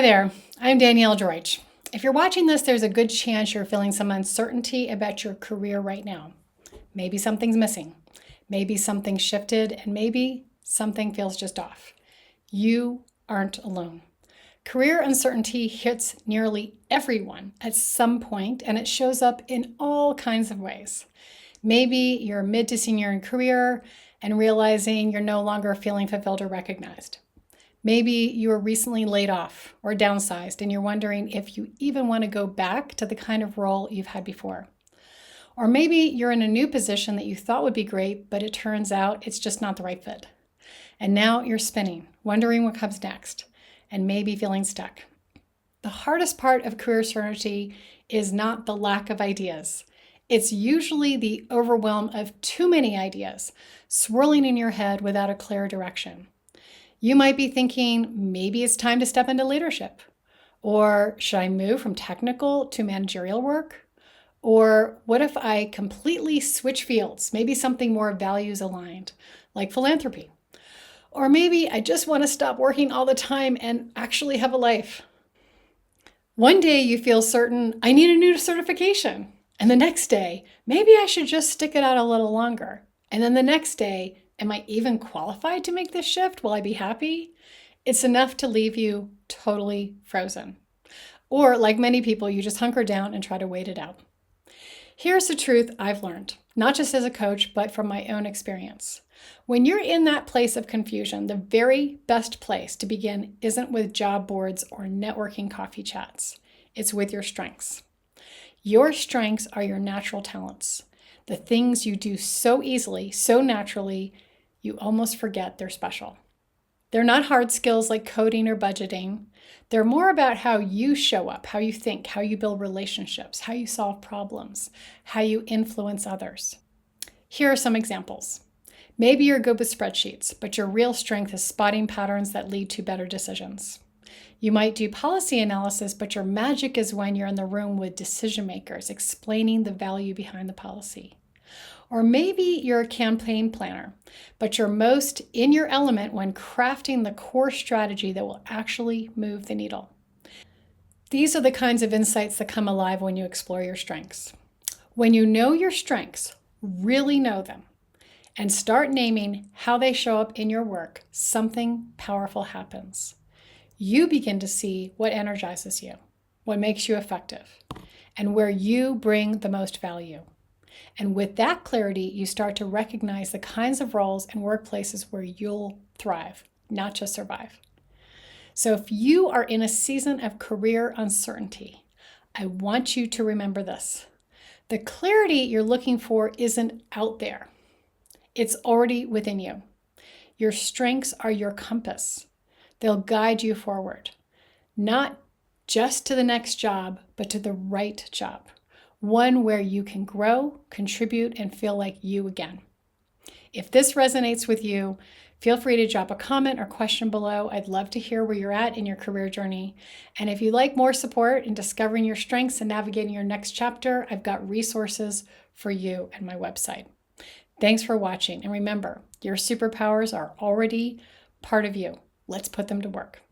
Hi there, I'm Danielle Droitsch. If you're watching this, there's a good chance you're feeling some uncertainty about your career right now. Maybe something's missing, maybe something shifted, and maybe something feels just off. You aren't alone. Career uncertainty hits nearly everyone at some point, and it shows up in all kinds of ways. Maybe you're mid to senior in career and realizing you're no longer feeling fulfilled or recognized. Maybe you were recently laid off or downsized and you're wondering if you even want to go back to the kind of role you've had before. Or maybe you're in a new position that you thought would be great, but it turns out it's just not the right fit. And now you're spinning, wondering what comes next, and maybe feeling stuck. The hardest part of career certainty is not the lack of ideas. It's usually the overwhelm of too many ideas swirling in your head without a clear direction. You might be thinking, maybe it's time to step into leadership. Or should I move from technical to managerial work? Or what if I completely switch fields, maybe something more values aligned, like philanthropy? Or maybe I just want to stop working all the time and actually have a life. One day you feel certain, I need a new certification. And the next day, maybe I should just stick it out a little longer. And then the next day, am I even qualified to make this shift? Will I be happy? It's enough to leave you totally frozen. Or like many people, you just hunker down and try to wait it out. Here's the truth I've learned, not just as a coach, but from my own experience. When you're in that place of confusion, the very best place to begin isn't with job boards or networking coffee chats. It's with your strengths. Your strengths are your natural talents, the things you do so easily, so naturally, you almost forget they're special. They're not hard skills like coding or budgeting. They're more about how you show up, how you think, how you build relationships, how you solve problems, how you influence others. Here are some examples. Maybe you're good with spreadsheets, but your real strength is spotting patterns that lead to better decisions. You might do policy analysis, but your magic is when you're in the room with decision makers, explaining the value behind the policy. Or maybe you're a campaign planner, but you're most in your element when crafting the core strategy that will actually move the needle. These are the kinds of insights that come alive when you explore your strengths. When you know your strengths, really know them, and start naming how they show up in your work, something powerful happens. You begin to see what energizes you, what makes you effective, and where you bring the most value. And with that clarity, you start to recognize the kinds of roles and workplaces where you'll thrive, not just survive. So if you are in a season of career uncertainty, I want you to remember this. The clarity you're looking for isn't out there. It's already within you. Your strengths are your compass. They'll guide you forward, not just to the next job, but to the right job. One where you can grow, contribute, and feel like you again. If this resonates with you, feel free to drop a comment or question below. I'd love to hear where you're at in your career journey. And if you'd like more support in discovering your strengths and navigating your next chapter, I've got resources for you at my website. Thanks for watching. And remember, your superpowers are already part of you. Let's put them to work.